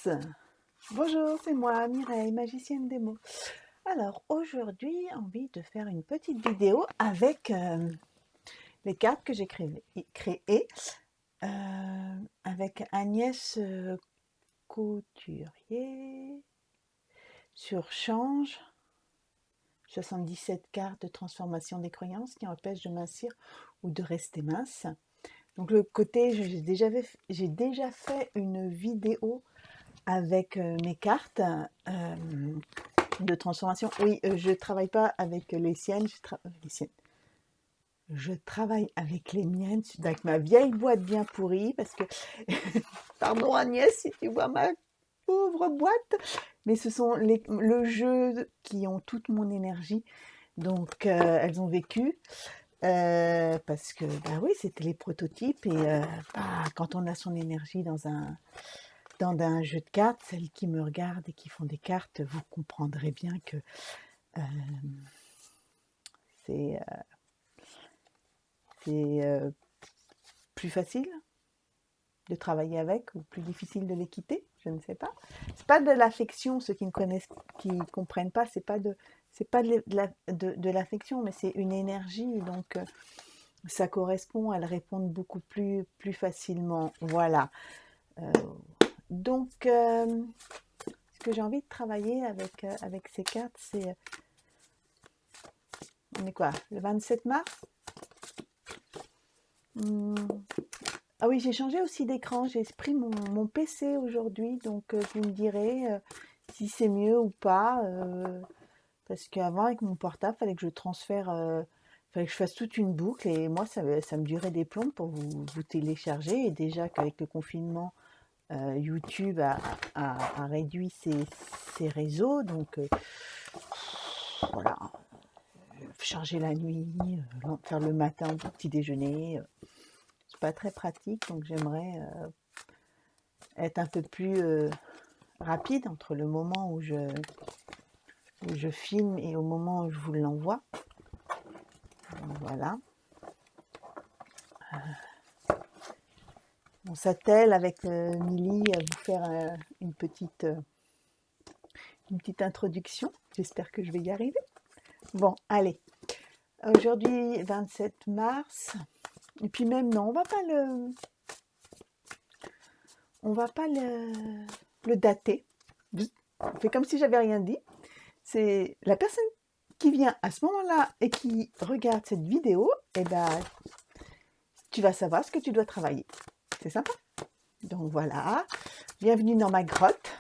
tous! Bonjour, c'est moi, Mireille, magicienne des mots. Alors, aujourd'hui, envie de faire une petite vidéo avec les cartes que j'ai créées avec Agnès Couturier sur Change, 77 cartes de transformation des croyances qui empêchent de mincir ou de rester mince. Donc le côté, j'ai déjà fait une vidéo avec mes cartes de transformation. Oui, je ne travaille pas avec les siennes, je travaille avec les miennes, avec ma vieille boîte bien pourrie, parce que, pardon Agnès, si tu vois ma pauvre boîte, mais ce sont le jeu qui ont toute mon énergie, donc elles ont vécu. Parce que, bah oui, c'était les prototypes et quand on a son énergie dans un jeu de cartes, celles qui me regardent et qui font des cartes, vous comprendrez bien que c'est plus facile de travailler avec ou plus difficile de les quitter, je ne sais pas. C'est pas de l'affection, ceux qui ne connaissent, qui comprennent pas, c'est pas de l'affection, mais c'est une énergie, donc ça correspond, elles répondent beaucoup plus facilement. Voilà. Donc, ce que j'ai envie de travailler avec ces cartes, c'est... On est quoi? Le 27 mars? Ah oui, j'ai changé aussi d'écran. J'ai pris mon PC aujourd'hui, donc vous me direz si c'est mieux ou pas. Parce qu'avant, avec mon portable, il fallait que je transfère... fallait que je fasse toute une boucle et moi, ça me durait des plombs pour vous télécharger. Et déjà qu'avec le confinement, YouTube a réduit ses réseaux, donc voilà, charger la nuit, faire le matin au petit déjeuner, c'est pas très pratique, donc j'aimerais être un peu plus rapide entre le moment où je filme et au moment où je vous l'envoie. Voilà. On s'attelle avec Milly à vous faire une petite introduction. J'espère que je vais y arriver. Bon, allez. Aujourd'hui, 27 mars. Et puis même, non, on va pas le dater. On fait comme si j'avais rien dit. C'est la personne qui vient à ce moment-là et qui regarde cette vidéo, et ben, tu vas savoir ce que tu dois travailler. C'est sympa. Donc voilà, bienvenue dans ma grotte.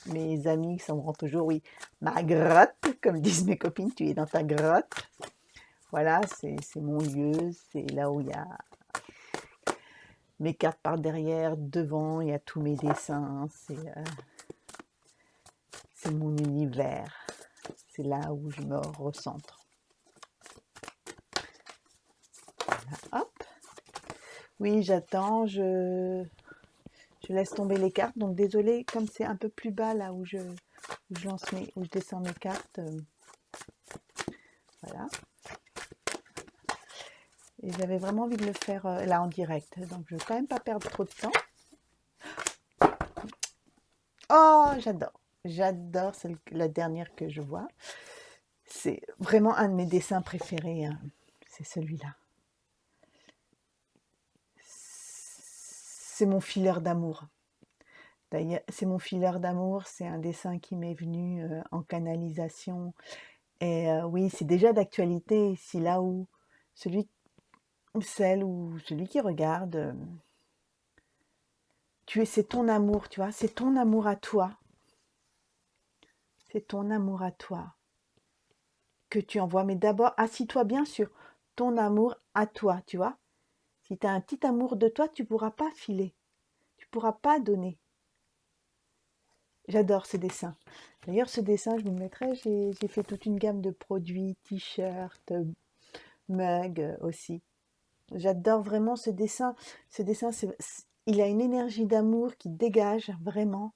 Mes amis sauront toujours, oui, ma grotte, comme disent mes copines, tu es dans ta grotte. Voilà, c'est mon lieu, c'est là où il y a mes cartes par derrière, devant, il y a tous mes dessins, c'est mon univers. C'est là où je me recentre. Voilà, hop. Oui, j'attends, je laisse tomber les cartes. Donc désolée, comme c'est un peu plus bas là où je descends mes cartes. Voilà. Et j'avais vraiment envie de le faire là en direct. Donc je ne vais quand même pas perdre trop de temps. Oh, j'adore. J'adore la dernière que je vois. C'est vraiment un de mes dessins préférés. Hein. C'est celui-là. C'est mon fileur d'amour. D'ailleurs, c'est mon fileur d'amour. C'est un dessin qui m'est venu en canalisation. Et oui, c'est déjà d'actualité. C'est là où celui ou celle ou celui qui regarde, c'est ton amour, tu vois. C'est ton amour à toi. C'est ton amour à toi que tu envoies. Mais d'abord, assis-toi bien sur ton amour à toi, tu vois. Si tu as un petit amour de toi, tu ne pourras pas filer. Tu ne pourras pas donner. J'adore ce dessin. D'ailleurs, ce dessin, je vous le mettrai, j'ai fait toute une gamme de produits, t-shirts, mugs aussi. J'adore vraiment ce dessin. Ce dessin, il a une énergie d'amour qui dégage vraiment.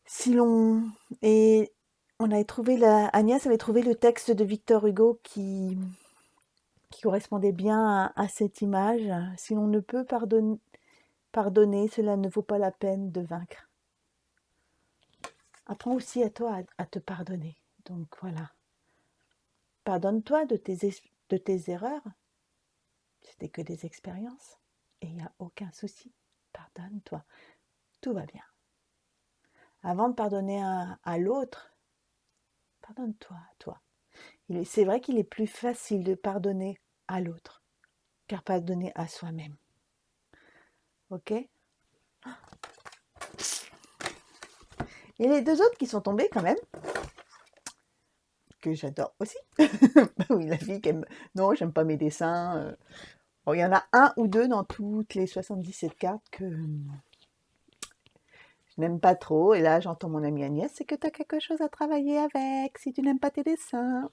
Si l'on... Et on avait trouvé Agnès avait trouvé le texte de Victor Hugo qui correspondait bien à cette image. Si l'on ne peut pardonner, Pardonner, cela ne vaut pas la peine de vaincre. Apprends aussi à toi à te pardonner. Donc voilà. Pardonne-toi de tes erreurs. C'était que des expériences. Et il n'y a aucun souci. Pardonne-toi. Tout va bien. Avant de pardonner à l'autre, pardonne-toi à toi. C'est vrai qu'il est plus facile de pardonner à l'autre qu'à pardonner à soi-même. Ok? Et les deux autres qui sont tombés quand même, que j'adore aussi. Oui, la fille qui aime... Non, j'aime pas mes dessins. Bon, il y en a un ou deux dans toutes les 77 cartes que je n'aime pas trop. Et là, j'entends mon amie Agnès, c'est que tu as quelque chose à travailler avec si tu n'aimes pas tes dessins.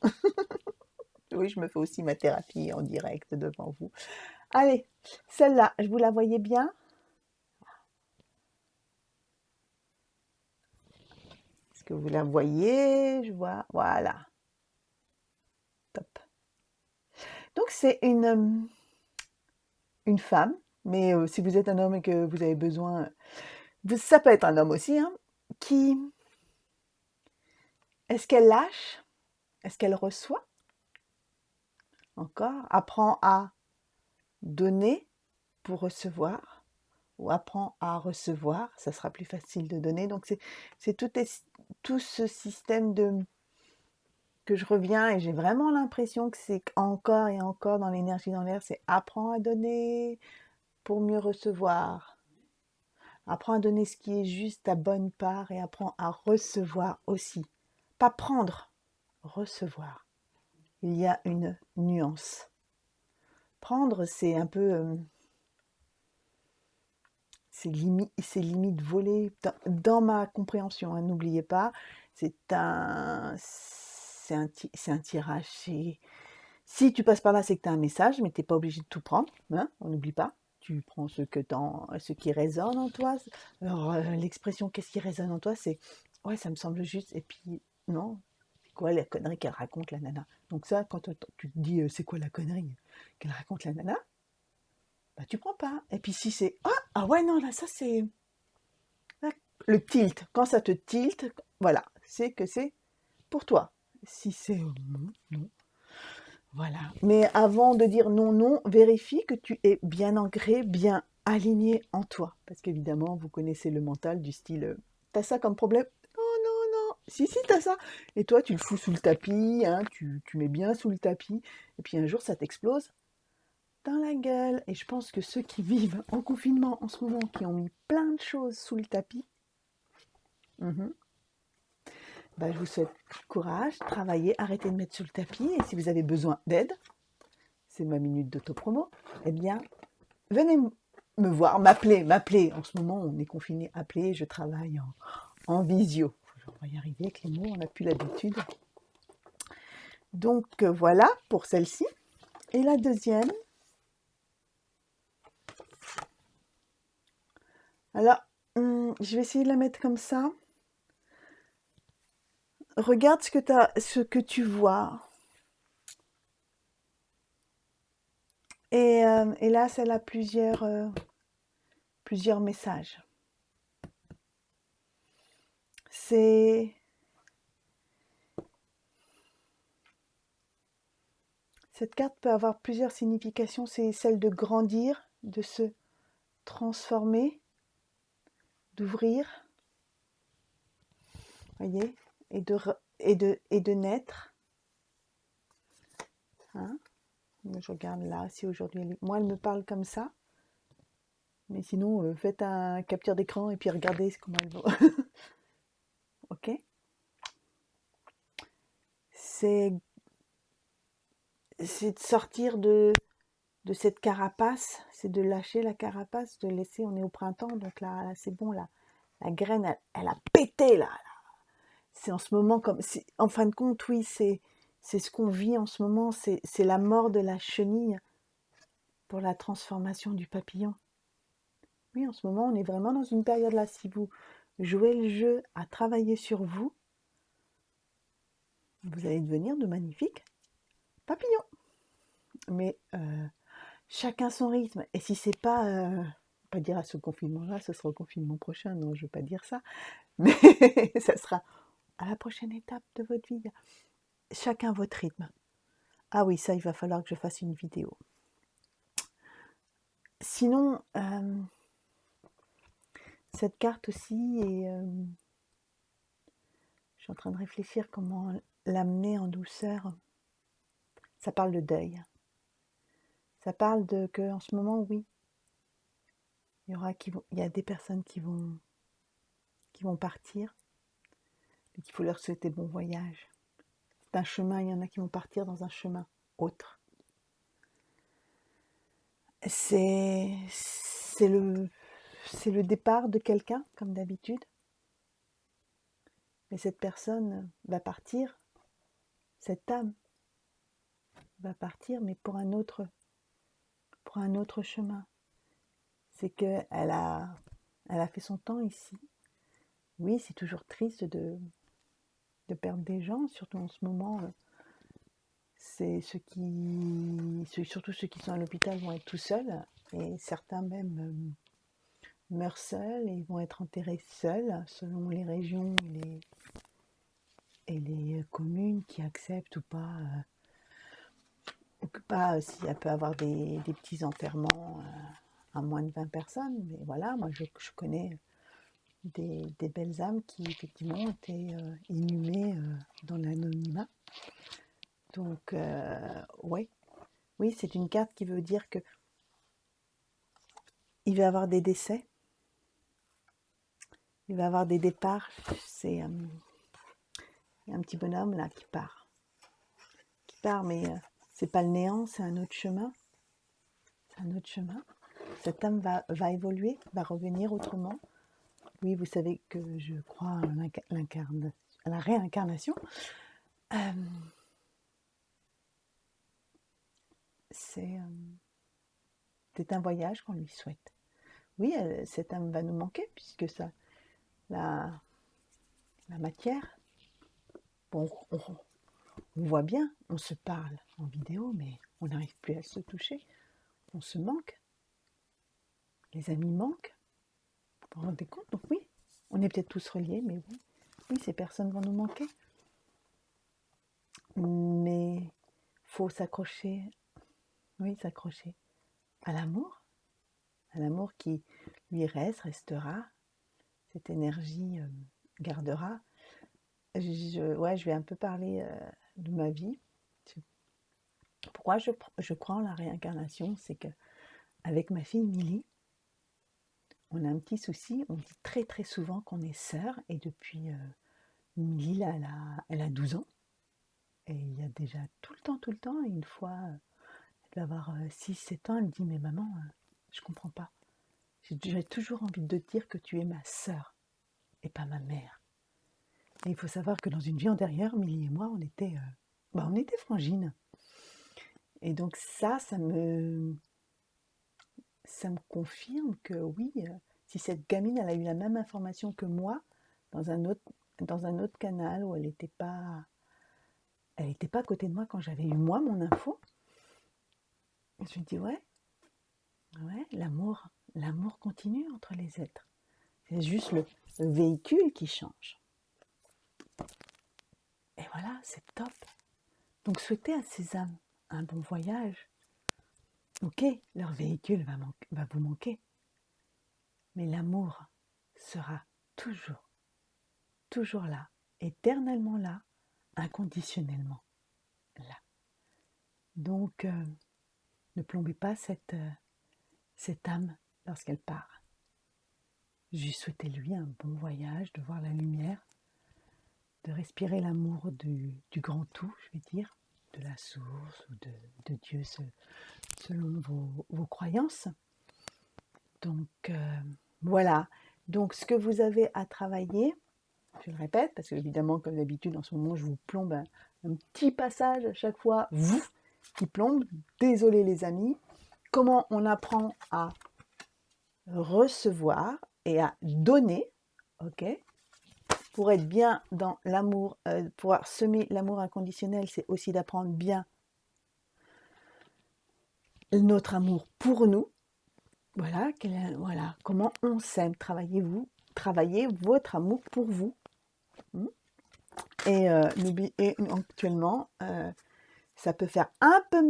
Oui, je me fais aussi ma thérapie en direct devant vous. Allez, celle-là, je vous la voyais bien. Est-ce que vous la voyez? Je vois, voilà. Top. Donc, c'est une femme, mais si vous êtes un homme et que vous avez besoin, ça peut être un homme aussi, hein, qui, est-ce qu'elle lâche? Est-ce qu'elle reçoit? Encore, apprend à donner pour recevoir, ou apprend à recevoir, ça sera plus facile de donner. Donc c'est tout ce système que je reviens et j'ai vraiment l'impression que c'est encore et encore dans l'énergie dans l'air, c'est apprends à donner pour mieux recevoir. Apprends à donner ce qui est juste ta bonne part et apprends à recevoir aussi. Pas prendre, recevoir. Il y a une nuance. Prendre, c'est un peu... c'est limite voler dans ma compréhension, hein, n'oubliez pas, c'est un tirage. Si tu passes par là, c'est que tu as un message, mais tu n'es pas obligé de tout prendre, hein, on n'oublie pas. Tu prends ce qui résonne en toi. Alors, l'expression qu'est-ce qui résonne en toi, c'est ouais, ça me semble juste, et puis non, c'est quoi la connerie qu'elle raconte la nana. Donc ça, quand tu te dis c'est quoi la connerie qu'elle raconte la nana, bah tu prends pas. Et puis si c'est ah ouais, non, là, ça c'est le tilt. Quand ça te tilte, voilà, c'est que c'est pour toi. Si c'est non, non. Voilà. Mais avant de dire non, non, vérifie que tu es bien ancré, bien aligné en toi. Parce qu'évidemment, vous connaissez le mental du style t'as ça comme problème? Non, non, non. Si, si, t'as ça. Et toi, tu le fous sous le tapis, hein, tu mets bien sous le tapis. Et puis un jour, ça t'explose dans la gueule. Et je pense que ceux qui vivent en confinement en ce moment, qui ont mis plein de choses sous le tapis, bah, je vous souhaite courage, travaillez, arrêtez de mettre sous le tapis. Et si vous avez besoin d'aide, c'est ma minute d'autopromo, eh bien, venez me voir, m'appeler. En ce moment, on est confiné, appelez, je travaille en visio. On va y arriver avec les mots, on n'a plus l'habitude. Donc voilà pour celle-ci. Et la deuxième, alors, je vais essayer de la mettre comme ça. Regarde ce que tu vois. Et là, elle a plusieurs messages. Cette carte peut avoir plusieurs significations. C'est celle de grandir, de se transformer, d'ouvrir, voyez, et de naître. Hein, je regarde là, si aujourd'hui, moi elle me parle comme ça. Mais sinon, faites un capture d'écran et puis regardez comment elle va. Ok. C'est de sortir de cette carapace, c'est de lâcher la carapace, de laisser, on est au printemps, donc là c'est bon, là, la graine, elle a pété, là. C'est en ce moment, en fin de compte, oui, c'est ce qu'on vit en ce moment, c'est la mort de la chenille pour la transformation du papillon. Oui, en ce moment, on est vraiment dans une période là, si vous jouez le jeu à travailler sur vous, vous allez devenir de magnifiques papillons. Mais chacun son rythme. Et si c'est pas pas dire à ce confinement-là, ce sera au confinement prochain, non, je ne veux pas dire ça, mais ça sera à la prochaine étape de votre vie. Chacun votre rythme. Ah oui, ça, il va falloir que je fasse une vidéo. Sinon, cette carte aussi, et je suis en train de réfléchir comment l'amener en douceur. Ça parle de deuil. Ça parle de que en ce moment, oui, il y a des personnes qui vont partir, et qu'il faut leur souhaiter bon voyage. C'est un chemin, il y en a qui vont partir dans un chemin autre. C'est le départ de quelqu'un, comme d'habitude. Mais cette personne va partir, cette âme va partir, mais pour un autre chemin. C'est qu'elle a fait son temps ici. Oui, c'est toujours triste de perdre des gens, surtout en ce moment. C'est surtout ceux qui sont à l'hôpital vont être tout seuls, et certains même meurent seuls et vont être enterrés seuls, selon les régions et les communes qui acceptent ou pas si elle peut avoir des petits enterrements à moins de 20 personnes. Mais voilà, moi je connais des belles âmes qui effectivement ont été inhumées dans l'anonymat. Donc, ouais. Oui, c'est une carte qui veut dire que il va y avoir des décès, il va y avoir des départs. C'est un petit bonhomme là qui part, mais c'est pas le néant, c'est un autre chemin. C'est un autre chemin. Cette âme va évoluer, va revenir autrement. Oui, vous savez que je crois à la réincarnation. C'est un voyage qu'on lui souhaite. Oui, cette âme va nous manquer, puisque ça, la matière, bon, on voit bien, on se parle en vidéo, mais on n'arrive plus à se toucher. On se manque. Les amis manquent. Vous vous rendez compte? Donc oui, on est peut-être tous reliés, mais oui, ces personnes vont nous manquer. Mais il faut s'accrocher, s'accrocher à l'amour qui lui restera, cette énergie gardera. Je vais un peu parler de ma vie. Pourquoi je crois en la réincarnation, c'est que avec ma fille Milly, on a un petit souci. On dit très très souvent qu'on est sœurs, et depuis Milly, là, elle a 12 ans, et il y a déjà tout le temps, et une fois, elle va avoir 6-7 ans, elle me dit: mais maman, je comprends pas. J'ai toujours envie de te dire que tu es ma sœur et pas ma mère. Et il faut savoir que dans une vie antérieure, Milly et moi, on était frangines. Et donc ça me confirme que oui, si cette gamine, elle a eu la même information que moi, dans un autre canal où elle n'était pas à côté de moi quand j'avais eu moi mon info, je me dis ouais, l'amour continue entre les êtres. C'est juste le véhicule qui change. Et voilà, c'est top. Donc souhaitez à ces âmes un bon voyage. Ok, leur véhicule va vous manquer, mais l'amour sera toujours là, éternellement là, inconditionnellement là. Donc, ne plombez pas cette âme lorsqu'elle part. Juste souhaitez-lui un bon voyage, de voir la lumière, de respirer l'amour du grand tout, je vais dire, de la source ou de Dieu selon vos croyances. Donc, voilà. Donc, ce que vous avez à travailler, je le répète, parce que évidemment, comme d'habitude, en ce moment, je vous plombe un petit passage à chaque fois, qui plombe. Désolé les amis. Comment on apprend à recevoir et à donner, ok? Pour être bien dans l'amour, pouvoir semer l'amour inconditionnel, c'est aussi d'apprendre bien notre amour pour nous. Voilà, voilà, comment on s'aime. Travaillez votre amour pour vous. Hmm. Et, actuellement, ça peut faire un peu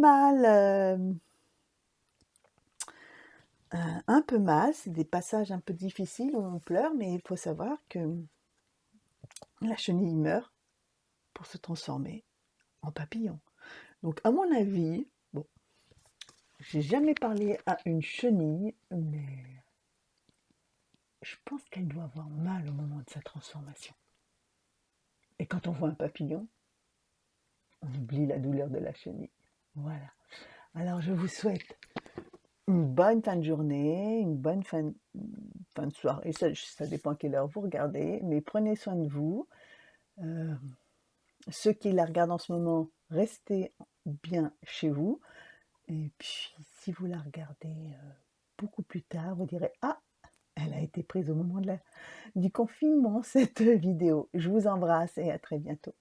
mal, c'est des passages un peu difficiles où on pleure, mais il faut savoir que la chenille meurt pour se transformer en papillon. Donc, à mon avis, bon, j'ai jamais parlé à une chenille, mais je pense qu'elle doit avoir mal au moment de sa transformation. Et quand on voit un papillon, on oublie la douleur de la chenille. Voilà. Alors, je vous souhaite une bonne fin de journée, une bonne fin de soirée. Ça dépend à quelle heure vous regardez, mais prenez soin de vous. Euh, Ceux qui la regardent en ce moment, restez bien chez vous. Et puis, si vous la regardez beaucoup plus tard, vous direz: ah, elle a été prise au moment du confinement, cette vidéo. Je vous embrasse et à très bientôt.